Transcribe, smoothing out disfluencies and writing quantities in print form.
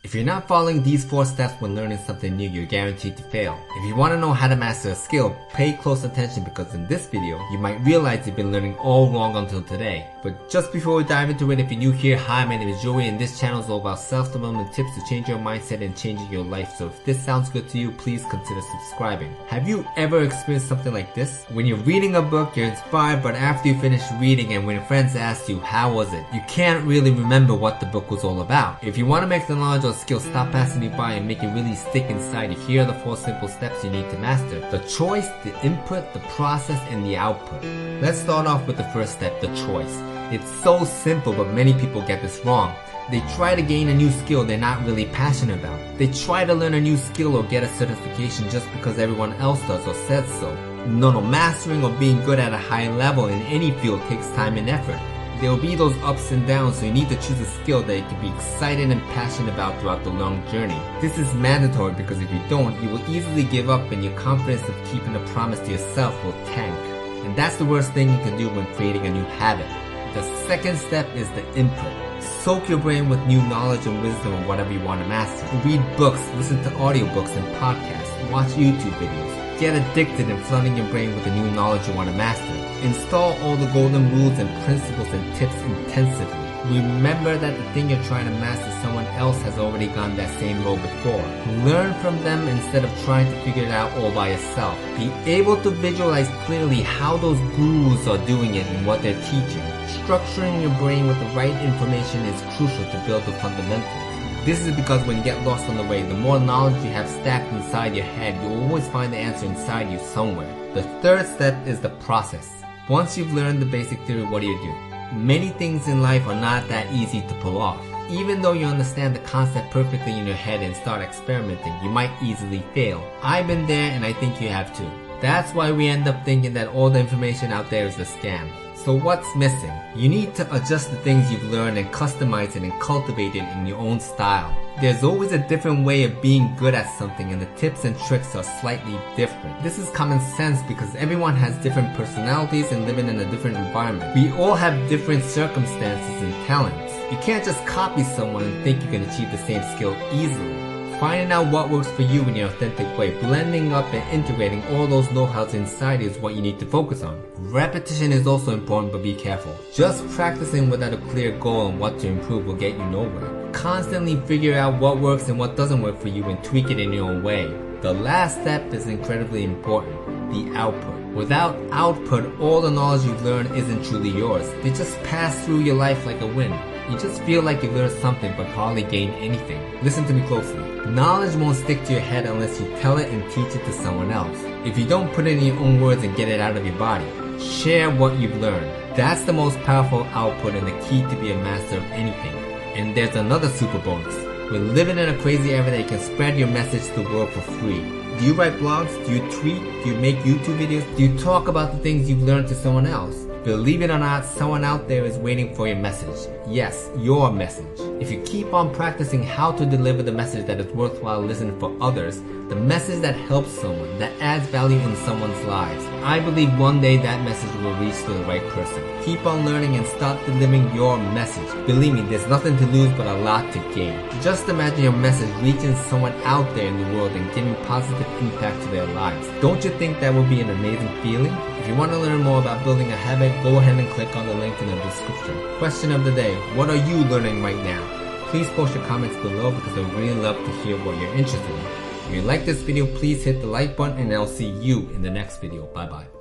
If you're not following these 4 steps when learning something new, you're guaranteed to fail. If you want to know how to master a skill, pay close attention because in this video, you might realize you've been learning all wrong until today. But just before we dive into it, if you're new here, hi, my name is Joey and this channel is all about self-development tips to change your mindset and changing your life. So if this sounds good to you, please consider subscribing. Have you ever experienced something like this? When you're reading a book, you're inspired, but after you finish reading and when friends ask you, how was it? You can't really remember what the book was all about. If you want to make the knowledge or skill stop passing you by and make it really stick inside you, here are the 4 simple steps you need to master. The choice, the input, the process, and the output. Let's start off with the first step, the choice. It's so simple, but many people get this wrong. They try to gain a new skill they're not really passionate about. They try to learn a new skill or get a certification just because everyone else does or says so. No, mastering or being good at a high level in any field takes time and effort. There will be those ups and downs, so you need to choose a skill that you can be excited and passionate about throughout the long journey. This is mandatory because if you don't, you will easily give up and your confidence of keeping a promise to yourself will tank. And that's the worst thing you can do when creating a new habit. The second step is the input. Soak your brain with new knowledge and wisdom on whatever you want to master. Read books, listen to audiobooks and podcasts, watch YouTube videos. Get addicted in flooding your brain with the new knowledge you want to master. Install all the golden rules and principles and tips intensively. Remember that the thing you're trying to master, someone else has already gone that same road before. Learn from them instead of trying to figure it out all by yourself. Be able to visualize clearly how those gurus are doing it and what they're teaching. Structuring your brain with the right information is crucial to build the fundamentals. This is because when you get lost on the way, the more knowledge you have stacked inside your head, you'll always find the answer inside you somewhere. The third step is the process. Once you've learned the basic theory, what do you do? Many things in life are not that easy to pull off. Even though you understand the concept perfectly in your head and start experimenting, you might easily fail. I've been there and I think you have too. That's why we end up thinking that all the information out there is a scam. So what's missing? You need to adjust the things you've learned and customize it and cultivate it in your own style. There's always a different way of being good at something and the tips and tricks are slightly different. This is common sense because everyone has different personalities and living in a different environment. We all have different circumstances and talents. You can't just copy someone and think you can achieve the same skill easily. Finding out what works for you in your authentic way, blending up and integrating all those know-hows inside is what you need to focus on. Repetition is also important, but be careful. Just practicing without a clear goal on what to improve will get you nowhere. Constantly figure out what works and what doesn't work for you and tweak it in your own way. The last step is incredibly important, the output. Without output, all the knowledge you've learned isn't truly yours. They just pass through your life like a wind. You just feel like you learned something but hardly gain anything. Listen to me closely. Knowledge won't stick to your head unless you tell it and teach it to someone else. If you don't put it in your own words and get it out of your body, share what you've learned. That's the most powerful output and the key to be a master of anything. And there's another super bonus. We're living in a crazy era that you can spread your message to the world for free. Do you write blogs? Do you tweet? Do you make YouTube videos? Do you talk about the things you've learned to someone else? Believe it or not, someone out there is waiting for your message. Yes, your message. If you keep on practicing how to deliver the message that is worthwhile listening for others, the message that helps someone, that adds value in someone's lives, I believe one day that message will reach to the right person. Keep on learning and start delivering your message. Believe me, there's nothing to lose but a lot to gain. Just imagine your message reaching someone out there in the world and giving positive impact to their lives. Don't you think that would be an amazing feeling? If you want to learn more about building a habit, go ahead and click on the link in the description. Question of the day, what are you learning right now? Please post your comments below because I would really love to hear what you're interested in. If you like this video, please hit the like button and I'll see you in the next video. Bye bye.